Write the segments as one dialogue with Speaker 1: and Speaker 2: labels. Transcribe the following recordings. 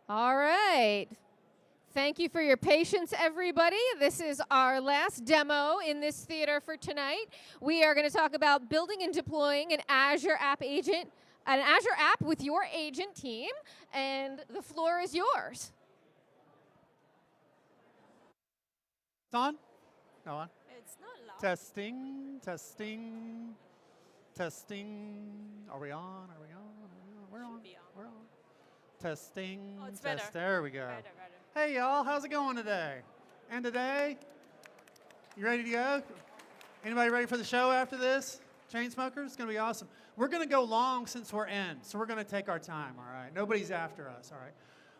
Speaker 1: All right. Thank you for your patience, everybody. This is our last demo in this theater for tonight. We are going to talk about building and deploying an Azure app agent, an Azure app with your agent team, and the floor is yours.
Speaker 2: It's on? No on?
Speaker 3: It's not loud.
Speaker 2: Testing, testing, testing. Are we on? Are we on? We're on.
Speaker 3: Should be on.
Speaker 2: We're on. Testing.
Speaker 3: Oh, it's
Speaker 2: test.
Speaker 3: better.
Speaker 2: There we go.
Speaker 3: Better.
Speaker 2: Hey, y'all. How's it going today? And today, you ready to go? Anybody ready for the show after this? Chain smokers? It's going to be awesome. We're going to go long since we're in, so we're going to take our time, all right? Nobody's after us, all right?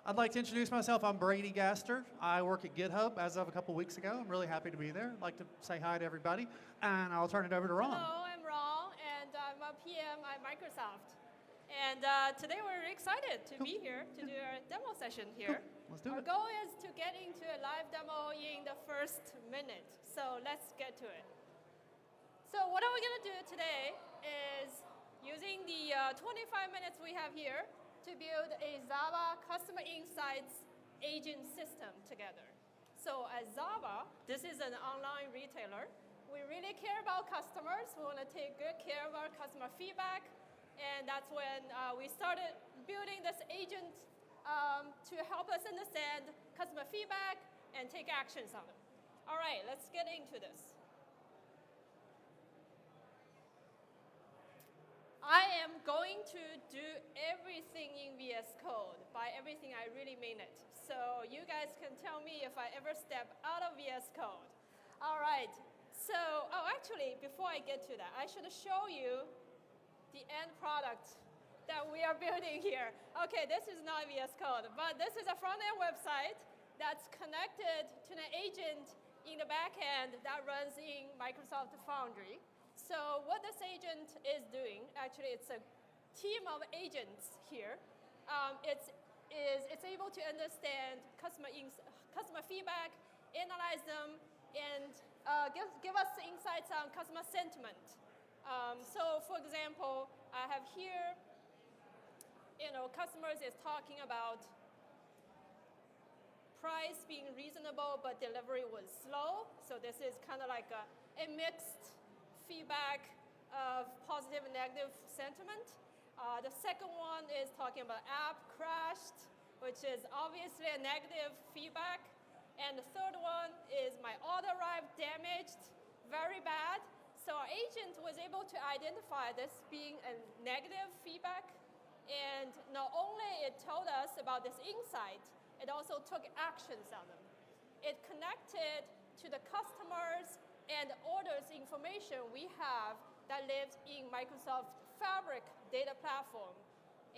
Speaker 2: I'd like to introduce myself. I'm Brady Gaster. I work at GitHub as of a couple weeks ago. I'm really happy to be there. I'd like to say hi to everybody, and I'll turn it over to Ron.
Speaker 3: Hello, I'm Rong, and I'm a PM at Microsoft. And today we're really excited to be here to do our demo session here.
Speaker 2: Cool. Let's do
Speaker 3: Our
Speaker 2: it.
Speaker 3: goal is to get into a live demo in the first minute. So let's get to it. So what are we going to do today is using the 25 minutes we have here to build a Zava Customer Insights agent system together. So at Zava, this is an online retailer. We really care about customers. We want to take good care of our customer feedback. And that's when we started building this agent to help us understand customer feedback and take actions on it. All right, let's get into this. I am going to do everything in VS Code. By everything, I really mean it. So you guys can tell me if I ever step out of VS Code. All right, so, actually, before I get to that, I should show you the end product that we are building here. Okay, this is not VS Code, but this is a front-end website that's connected to an agent in the back end that runs in Microsoft Foundry. So what this agent is doing, actually it's a team of agents here. It's able to understand customer feedback, analyze them, and give us insights on customer sentiment. So for example, I have here, customers is talking about price being reasonable, but delivery was slow. So this is kind of like a mixed feedback of positive and negative sentiment. The second one is talking about app crashed, which is obviously a negative feedback. And the third one is my order arrived damaged, very bad. So our agent was able to identify this being a negative feedback. And not only it told us about this insight, it also took actions on them. It connected to the customers and orders information we have that lives in Microsoft Fabric data platform,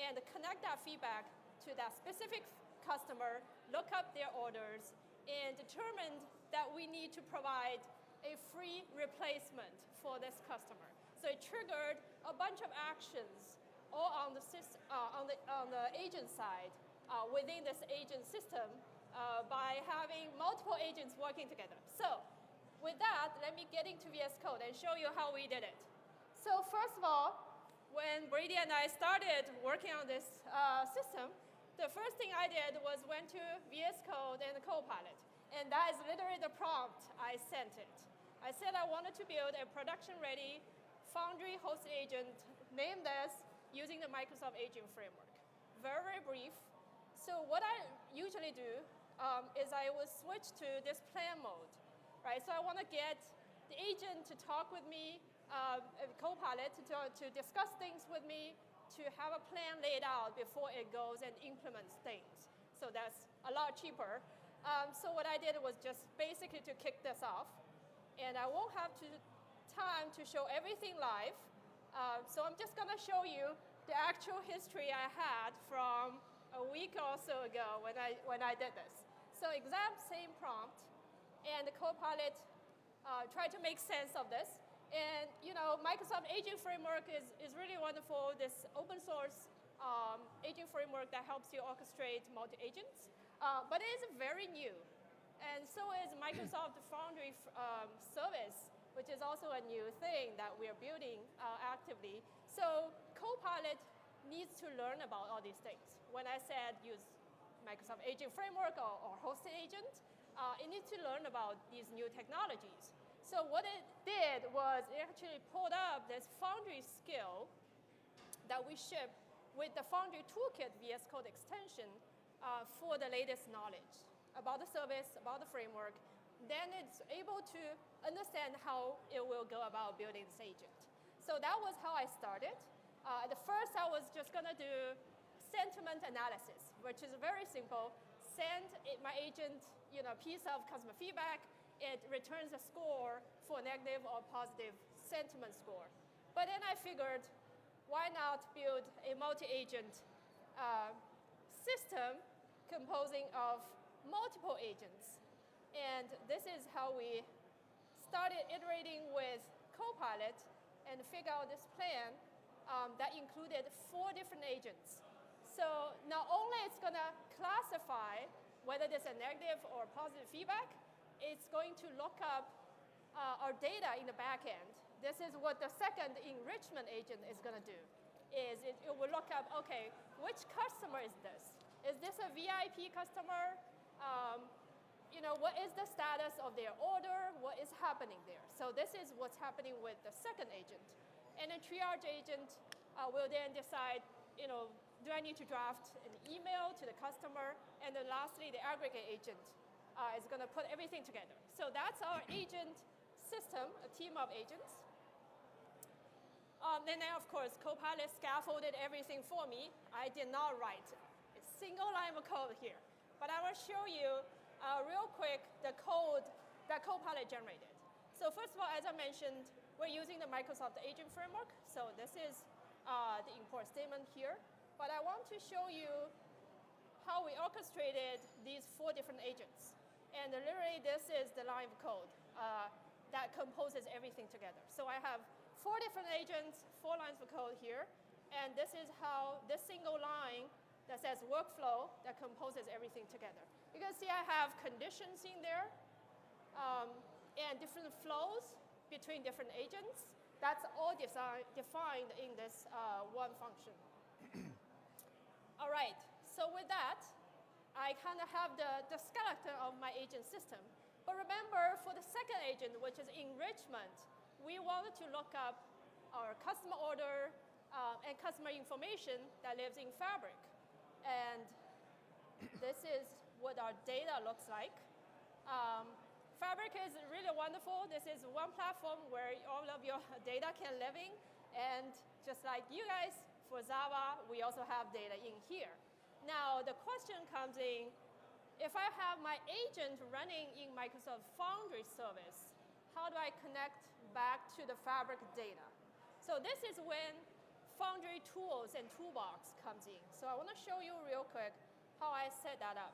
Speaker 3: and connect that feedback to that specific customer, look up their orders, and determined that we need to provide a free replacement for this customer. So it triggered a bunch of actions all on the agent side within this agent system by having multiple agents working together. So with that, let me get into VS Code and show you how we did it. So first of all, when Brady and I started working on this system, the first thing I did was went to VS Code and Copilot. And that is literally the prompt I sent it. I said I wanted to build a production-ready Foundry hosted agent named this using the Microsoft Agent Framework. Very, very brief. So what I usually do is I will switch to this plan mode. Right, so I want to get the agent to talk with me, Copilot to discuss things with me, to have a plan laid out before it goes and implements things. So that's a lot cheaper. So what I did was just basically to kick this off. And I won't have time to show everything live. So I'm just going to show you the actual history I had from a week or so ago when I did this. So exact same prompt. And the Copilot tried to make sense of this. And Microsoft Agent Framework is really wonderful. This open source agent framework that helps you orchestrate multi-agents. But it is very new. And so is Microsoft Foundry service, which is also a new thing that we are building actively. So Copilot needs to learn about all these things. When I said use Microsoft Agent Framework or hosted agent, it needs to learn about these new technologies. So what it did was it actually pulled up this Foundry skill that we ship with the Foundry Toolkit VS Code extension for the latest knowledge about the service, about the framework. Then it's able to understand how it will go about building this agent. So that was how I started. At first, I was just going to do sentiment analysis, which is very simple. Send my agent a piece of customer feedback. It returns a score for negative or positive sentiment score. But then I figured, why not build a multi-agent system composing of multiple agents? And this is how we started iterating with Copilot and figure out this plan that included 4 different agents. So not only it's going to classify whether there's a negative or positive feedback, it's going to look up our data in the back end. This is what the second enrichment agent is going to do. Is it will look up, okay, which customer is this? Is this a VIP customer? What is the status of their order? What is happening there? So this is what's happening with the second agent. And the triage agent will then decide, do I need to draft an email to the customer? And then lastly, the aggregate agent is going to put everything together. So that's our agent system, a team of agents. Then, of course, Copilot scaffolded everything for me. I did not write a single line of code here. But I will show you real quick the code that Copilot generated. So first of all, as I mentioned, we're using the Microsoft Agent Framework. So this is the import statement here. But I want to show you how we orchestrated these 4 different agents. And literally, this is the line of code that composes everything together. So I have 4 different agents, 4 lines of code here. And this is how this single line that says workflow that composes everything together. You can see I have conditions in there and different flows between different agents. That's all defined in this one function. All right, so with that, I kind of have the skeleton of my agent system. But remember, for the second agent, which is enrichment, we wanted to look up our customer order and customer information that lives in Fabric. And this is what our data looks like. Fabric is really wonderful. This is one platform where all of your data can live in. And just like you guys, for 𝗲𝗲, we also have data in here. Now, the question comes in, if I have my agent running in Microsoft Foundry service, how do I connect back to the Fabric data? So this is when Foundry tools and Toolbox comes in. So I want to show you real quick how I set that up.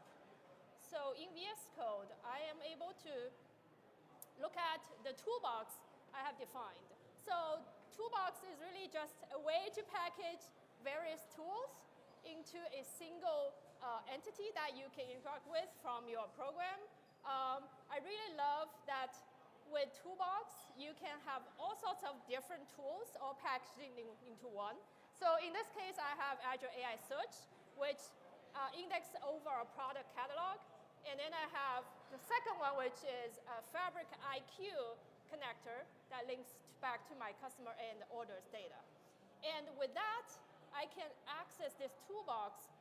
Speaker 3: So in VS Code, I am able to look at the toolbox I have defined. So Toolbox is really just a way to package various tools into a single entity that you can interact with from your program. I really love that with Toolbox, you can have all sorts of different tools all packaged into one. So in this case, I have Azure AI Search, which indexes over a product catalog. And then I have the second one, which is a Fabric IQ connector that links back to my customer and orders data. And with that, I can access this toolbox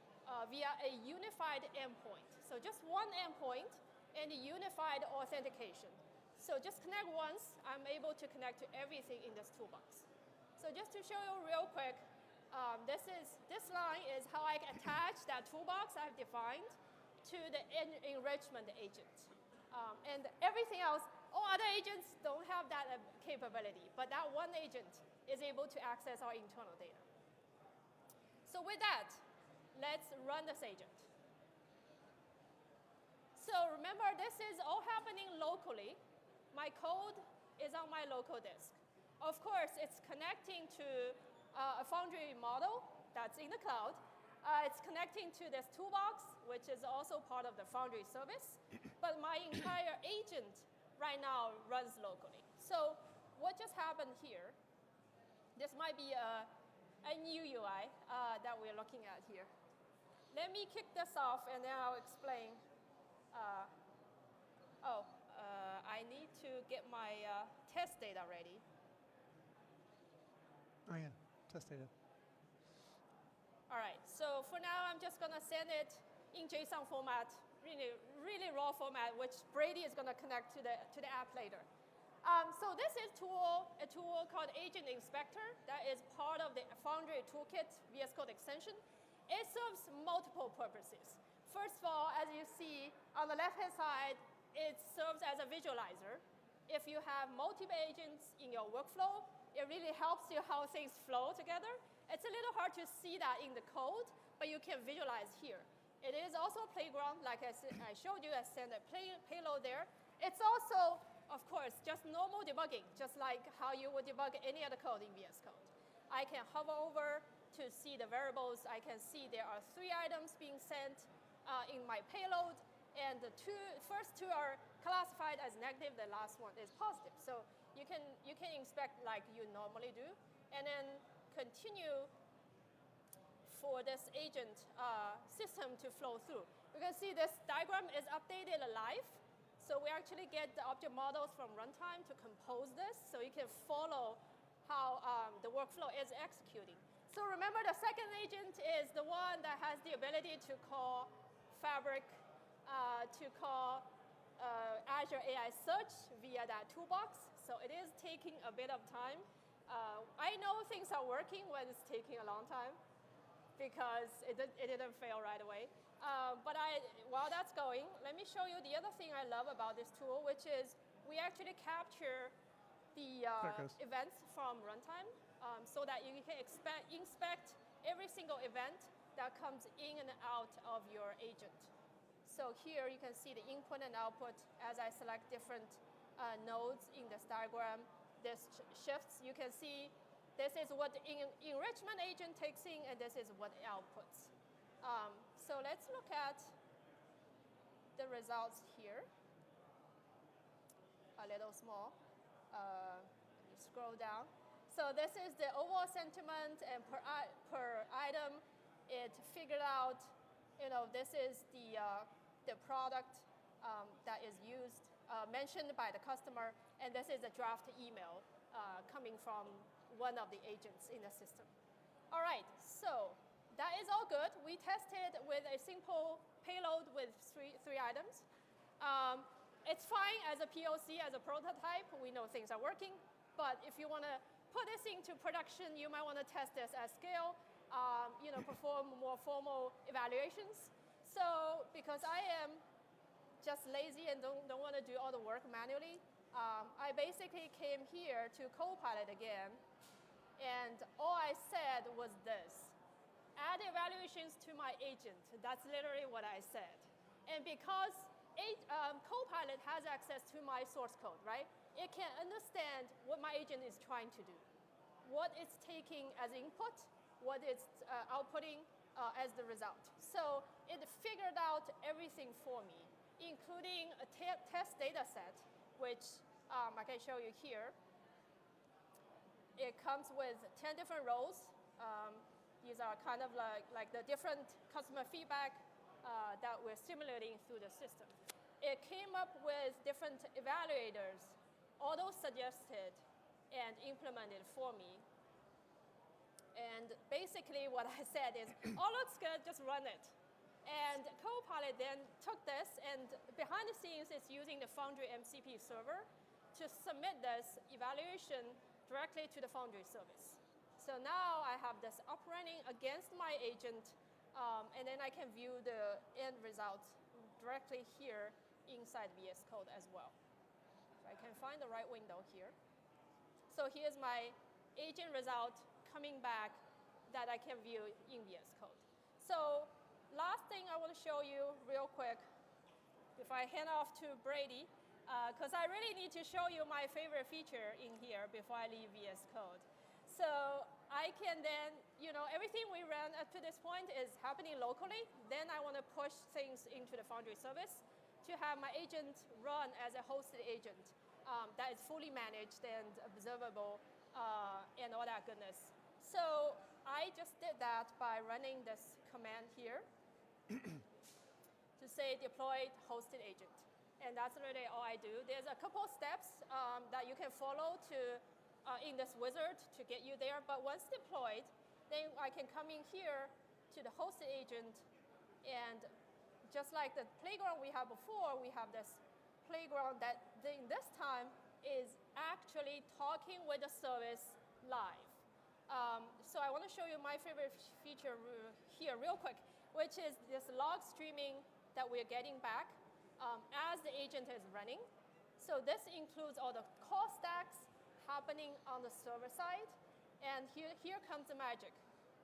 Speaker 3: via a unified endpoint. So just one endpoint and a unified authentication. So just connect once, I'm able to connect to everything in this toolbox. So just to show you real quick, this line is how I attach that toolbox I've defined to the enrichment agent. And everything else, all other agents don't have that capability, but that one agent is able to access our internal data. So with that, let's run this agent. So remember, this is all happening locally. My code is on my local disk. Of course, it's connecting to a Foundry model that's in the cloud. It's connecting to this toolbox, which is also part of the Foundry service. But my entire agent right now runs locally. So what just happened here, this might be a new UI that we're looking at here. let me kick this off, and then I'll explain. I need to get my test data ready.
Speaker 2: Oh yeah, test data.
Speaker 3: All right, so for now, I'm just gonna send it in JSON format, really raw format, which Brady is gonna connect to the app later. So this is a tool called Agent Inspector that is part of the Foundry Toolkit VS Code extension. It serves multiple purposes. First of all, as you see on the left-hand side, it serves as a visualizer. If you have multiple agents in your workflow, it really helps you how things flow together. It's a little hard to see that in the code, but you can visualize here. It is also a playground, like I showed you, I sent a payload there. It's also, of course, just normal debugging, just like how you would debug any other code in VS Code. I can hover over to see the variables. I can see there are 3 items being sent in my payload, and the first two are classified as negative, the last one is positive. So you can inspect like you normally do, and then continue for this agent system to flow through. You can see this diagram is updated live. So we actually get the object models from runtime to compose this, so you can follow how the workflow is executing. So remember, the second agent is the one that has the ability to call Fabric, to call Azure AI search via that toolbox. So it is taking a bit of time. I know things are working when it's taking a long time, because it didn't fail right away. But while that's going, let me show you the other thing I love about this tool, which is we actually capture the events from runtime so that you can inspect every single event that comes in and out of your agent. So here you can see the input and output as I select different nodes in this diagram. This shifts. You can see this is what the enrichment agent takes in, and this is what it outputs. So let's look at the results here. A little small. Let me scroll down. So this is the overall sentiment, and per item, it figured out, this is the product that is used, mentioned by the customer, and this is a draft email coming from one of the agents in the system. All right, so that is all good. We tested with a simple payload with three items. It's fine as a POC, as a prototype. We know things are working. But if you want to put this into production, you might want to test this at scale, perform more formal evaluations. So because I am just lazy and don't want to do all the work manually, I basically came here to Copilot again, and all I said was this: add evaluations to my agent. That's literally what I said. And because Copilot has access to my source code, right? It can understand what my agent is trying to do, what it's taking as input, what it's outputting as the result. So it figured out everything for me, including a test data set, which I can show you here. It comes with 10 different rows. These are kind of like the different customer feedback that we're simulating through the system. It came up with different evaluators, auto-suggested and implemented for me. And basically what I said is, all looks good, just run it. And Copilot then took this, and behind the scenes, it's using the Foundry MCP server to submit this evaluation directly to the Foundry service. So now I have this up running against my agent, and then I can view the end results directly here inside VS Code as well. So I can find the right window here. So here's my agent result coming back that I can view in VS Code. So last thing I want to show you real quick, if I hand off to Brady, because I really need to show you my favorite feature in here before I leave VS Code. So I can then, everything we ran up to this point is happening locally. Then I want to push things into the Foundry service to have my agent run as a hosted agent that is fully managed and observable and all that goodness. So I just did that by running this command here. to say deploy hosted agent. And that's really all I do. There's a couple steps that you can follow to in this wizard to get you there. But once deployed, then I can come in here to the hosted agent, and just like the playground we had before, we have this playground that this time is actually talking with the service live. So I want to show you my favorite feature here real quick, which is this log streaming that we're getting back as the agent is running. So this includes all the call stacks happening on the server side. And here comes the magic,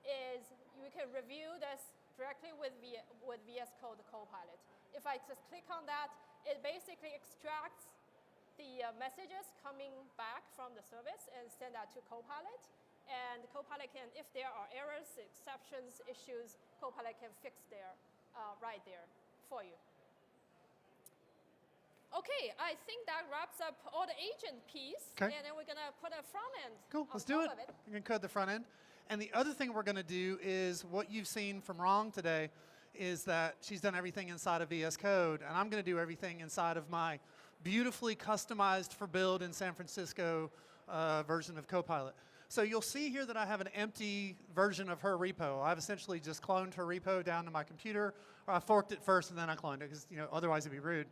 Speaker 3: is you can review this directly with VS Code Copilot. If I just click on that, it basically extracts the messages coming back from the service and send that to Copilot. And Copilot can, if there are errors, exceptions, issues, Copilot can fix there right there for you. Okay, I think that wraps up all the agent piece.
Speaker 2: Okay.
Speaker 3: And then we're going to put a front end
Speaker 2: Cool,
Speaker 3: on
Speaker 2: let's do it.
Speaker 3: top of it.
Speaker 2: We're going to code the front end. And the other thing we're going to do is what you've seen from Rong today is that she's done everything inside of VS Code, and I'm going to do everything inside of my beautifully customized for build in San Francisco version of Copilot. So you'll see here that I have an empty version of her repo. I've essentially just cloned her repo down to my computer, or I forked it first and then I cloned it because otherwise it'd be rude.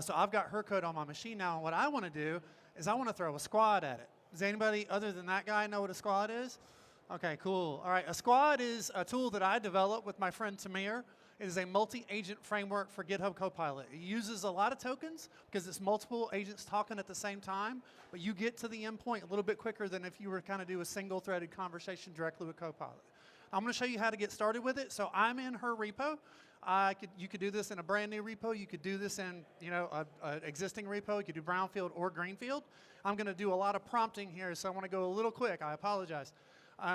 Speaker 2: So I've got her code on my machine now, and what I want to do is I want to throw a squad at it. Does anybody other than that guy know what a squad is? Okay, cool. All right, a squad is a tool that I developed with my friend Tamir. It is a multi-agent framework for GitHub Copilot. It uses a lot of tokens because it's multiple agents talking at the same time, but you get to the endpoint a little bit quicker than if you were to kind of do a single-threaded conversation directly with Copilot. I'm going to show you how to get started with it. So I'm in her repo. You could do this in a brand new repo. You could do this in an existing repo. You could do brownfield or greenfield. I'm going to do a lot of prompting here, so I want to go a little quick. I apologize.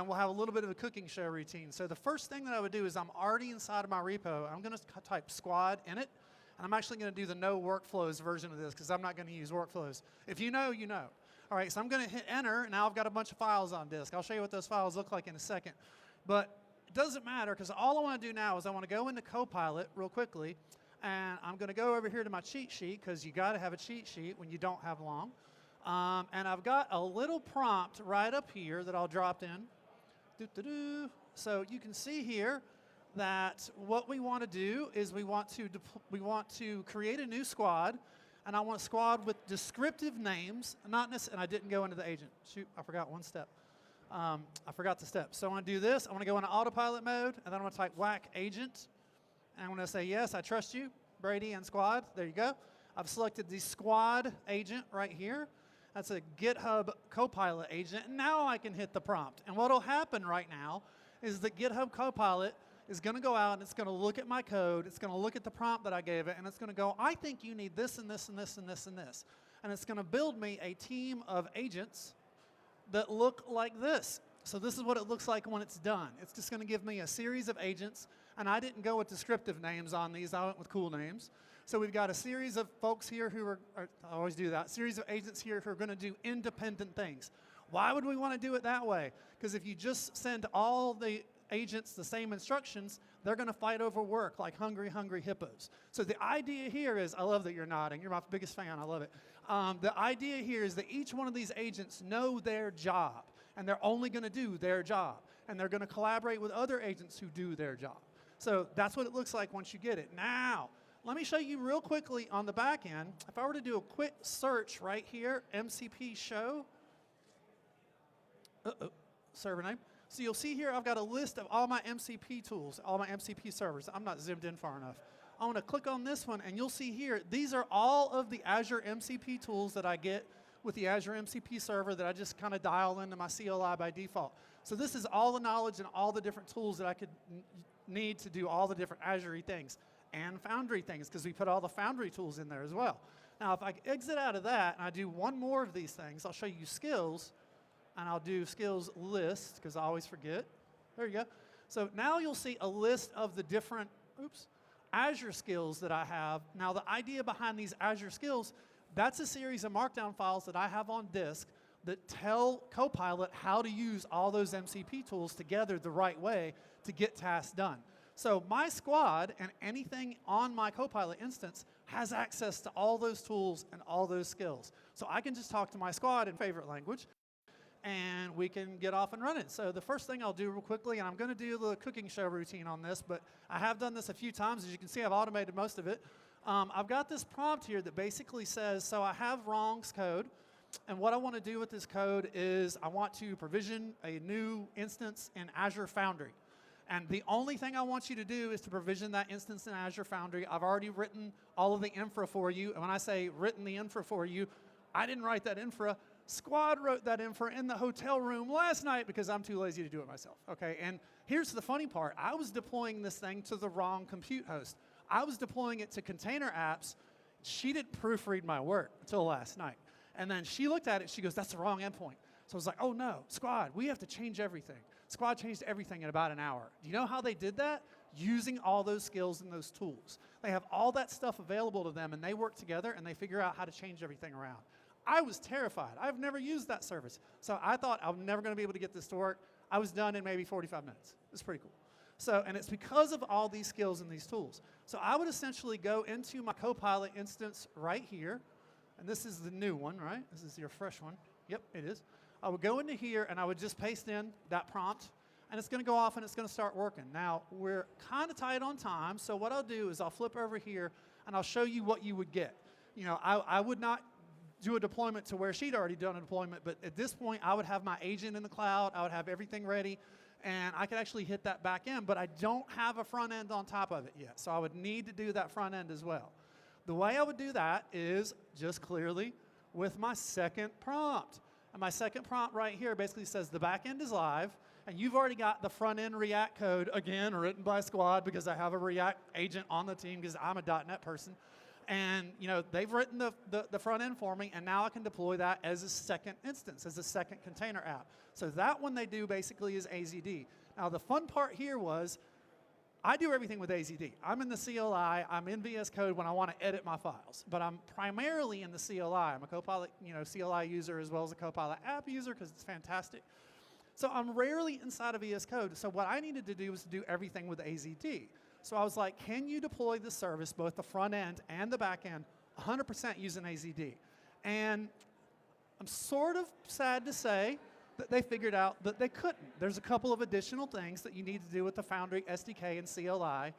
Speaker 2: We'll have a little bit of a cooking show routine. So the first thing that I would do is I'm already inside of my repo. I'm going to type squad in it, and I'm actually going to do the no workflows version of this because I'm not going to use workflows. If you know, you know. All right, so I'm going to hit enter, and now I've got a bunch of files on disk. I'll show you what those files look like in a second. But it doesn't matter because all I want to do now is I want to go into Copilot real quickly, and I'm going to go over here to my cheat sheet because you got to have a cheat sheet when you don't have long. And I've got a little prompt right up here that I'll drop in. So you can see here that what we want to do is we want to create a new squad, and I want a squad with descriptive names, not necessarily, and I didn't go into the agent. Shoot, I forgot one step. I forgot the step. So I want to do this. I want to go into autopilot mode, and then I want to type whack agent. And I'm going to say, yes, I trust you, Brady and squad. There you go. I've selected the squad agent right here. That's a GitHub Copilot agent. And now I can hit the prompt. And what will happen right now is that GitHub Copilot is going to go out and it's going to look at my code. It's going to look at the prompt that I gave it, and it's going to go, I think you need this and this and this and this and this. And it's going to build me a team of agents that look like this. So this is what it looks like when it's done. It's just going to give me a series of agents, and I didn't go with descriptive names on these. I went with cool names. So we've got a series of folks here who are I always do that, series of agents here who are going to do independent things. Why would we want to do it that way? Because if you just send all the agents the same instructions, they're going to fight over work like hungry, hungry hippos. So the idea here is, I love that you're nodding. You're my biggest fan. I love it. The idea here is that each one of these agents know their job, and they're only going to do their job, and they're going to collaborate with other agents who do their job. So that's what it looks like once you get it. Now, let me show you real quickly on the back end. If I were to do a quick search right here, MCP show, server name. So you'll see here I've got a list of all my MCP tools, all my MCP servers. I'm not zoomed in far enough. I want to click on this one, and you'll see here, these are all of the Azure MCP tools that I get with the Azure MCP server that I just kind of dial into my CLI by default. So this is all the knowledge and all the different tools that I could need to do all the different Azure-y things and Foundry things, because we put all the Foundry tools in there as well. Now, if I exit out of that and I do one more of these things, I'll show you skills, and I'll do skills list, because I always forget. There you go. So now you'll see a list of the different, Azure skills that I have. Now, the idea behind these Azure skills, that's a series of markdown files that I have on disk that tell Copilot how to use all those MCP tools together the right way to get tasks done. So my squad and anything on my Copilot instance has access to all those tools and all those skills. So I can just talk to my squad in favorite language, and we can get off and running. So the first thing I'll do real quickly, and I'm going to do the cooking show routine on this, but I have done this a few times. As you can see, I've automated most of it. I've got this prompt here that basically says, so I have Rong's code, and what I want to do with this code is I want to provision a new instance in Azure Foundry. And the only thing I want you to do is to provision that instance in Azure Foundry. I've already written all of the infra for you. And when I say written the infra for you, I didn't write that infra. Squad wrote that infra in the hotel room last night because I'm too lazy to do it myself. Okay, and here's the funny part. I was deploying this thing to the wrong compute host. I was deploying it to container apps. She didn't proofread my work until last night. And then she looked at it, she goes, that's the wrong endpoint. So I was like, oh no, Squad, we have to change everything. Squad changed everything in about an hour. Do you know how they did that? Using all those skills and those tools. They have all that stuff available to them, and they work together, and they figure out how to change everything around. I was terrified. I've never used that service. So I thought I'm never going to be able to get this to work. I was done in maybe 45 minutes. It's pretty cool. So, and it's because of all these skills and these tools. So I would essentially go into my Copilot instance right here, and this is the new one, right? This is your fresh one. Yep, it is. I would go into here, and I would just paste in that prompt, and it's going to go off, and it's going to start working. Now, we're kind of tight on time, so what I'll do is I'll flip over here, and I'll show you what you would get. You know, I would not do a deployment to where she'd already done a deployment, but at this point, I would have my agent in the cloud, I would have everything ready, and I could actually hit that back end, but I don't have a front end on top of it yet, so I would need to do that front end as well. The way I would do that is just clearly with my second prompt. And my second prompt right here basically says the back end is live, and you've already got the front end React code, again, written by Squad because I have a React agent on the team because I'm a .NET person. And you know, they've written the front end for me, and now I can deploy that as a second instance, as a second container app. So that one they do basically is AZD. Now the fun part here was, I do everything with AZD. I'm in the CLI, I'm in VS Code when I want to edit my files, but I'm primarily in the CLI. I'm a Copilot, CLI user as well as a Copilot app user because it's fantastic. So I'm rarely inside of VS Code. So what I needed to do was to do everything with AZD. So I was like, can you deploy the service, both the front end and the back end, 100% using AZD? And I'm sort of sad to say that they figured out that they couldn't. There's a couple of additional things that you need to do with the Foundry SDK and CLI.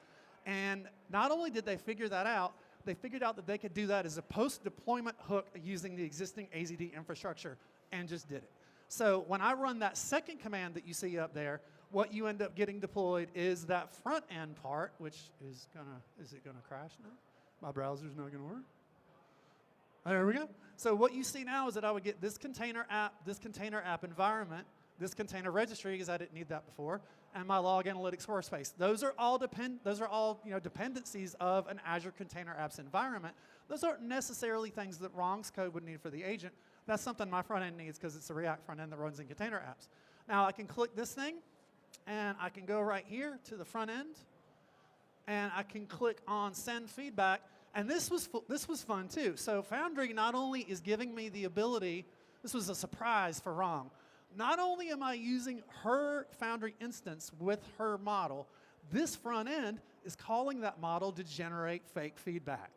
Speaker 2: And not only did they figure that out, they figured out that they could do that as a post-deployment hook using the existing AZD infrastructure and just did it. So when I run that second command that you see up there, what you end up getting deployed is that front end part, which is it gonna crash now? My browser's not gonna work. There we go. So what you see now is that I would get this container app environment, this container registry, because I didn't need that before, and my log analytics workspace. Those are all dependencies of an Azure Container Apps environment. Those aren't necessarily things that Rong's code would need for the agent. That's something my front end needs because it's a React front end that runs in container apps. Now I can click this thing, and I can go right here to the front end, and I can click on send feedback. And this was fun too. So Foundry not only is giving me the ability, this was a surprise for Rong, not only am I using her Foundry instance with her model, this front end is calling that model to generate fake feedback.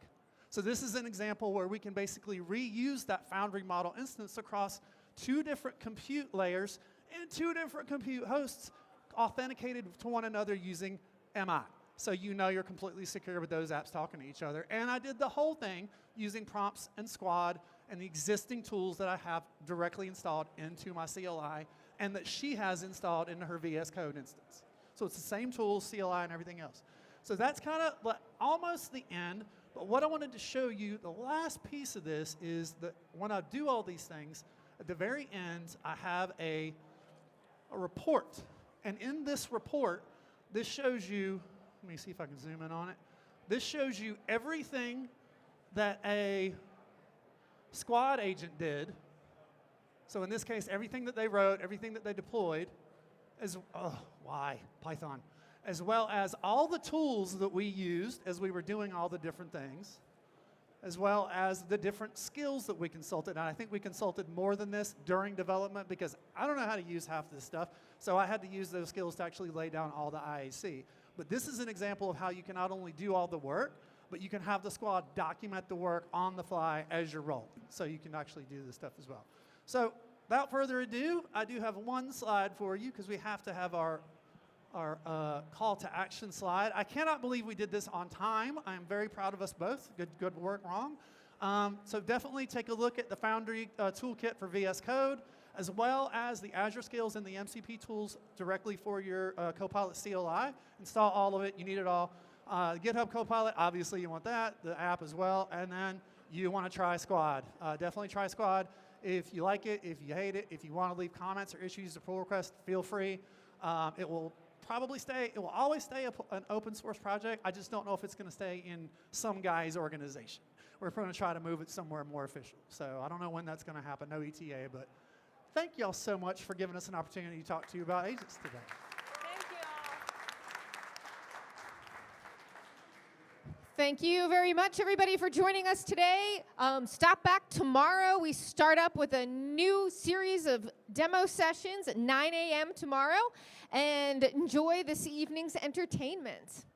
Speaker 2: So this is an example where we can basically reuse that Foundry model instance across 2 different compute layers and 2 different compute hosts authenticated to one another using MI. So you know you're completely secure with those apps talking to each other. And I did the whole thing using prompts and Squad and the existing tools that I have directly installed into my CLI and that she has installed into her VS Code instance. So it's the same tools, CLI, and everything else. So that's kind of almost the end. But what I wanted to show you, the last piece of this is that when I do all these things, at the very end, I have a report. And in this report, this shows you, let me see if I can zoom in on it. This shows you everything that a Squad agent did. So in this case, everything that they wrote, everything that they deployed, why? Python. As well as all the tools that we used as we were doing all the different things, as well as the different skills that we consulted. And I think we consulted more than this during development because I don't know how to use half this stuff, so I had to use those skills to actually lay down all the IAC. But this is an example of how you can not only do all the work, but you can have the squad document the work on the fly as you're rolling. So you can actually do this stuff as well. So without further ado, I do have one slide for you because we have to have our call to action slide. I cannot believe we did this on time. I am very proud of us both. Good work, Rong. So definitely take a look at the Foundry toolkit for VS Code, as well as the Azure Skills and the MCP tools directly for your Copilot CLI. Install all of it. You need it all. GitHub Copilot, obviously you want that. The app as well. And then you want to try Squad. Definitely try Squad. If you like it, if you hate it, if you want to leave comments or issues or pull requests, feel free. It will always stay an open source project. I just don't know if it's going to stay in some guy's organization. We're going to try to move it somewhere more official. So I don't know when that's going to happen, no ETA, but thank y'all so much for giving us an opportunity to talk to you about agents today.
Speaker 3: Thank you all.
Speaker 1: Thank you very much, everybody, for joining us today. Stop back tomorrow. We start up with a new series of demo sessions at 9 a.m. tomorrow. And enjoy this evening's entertainment.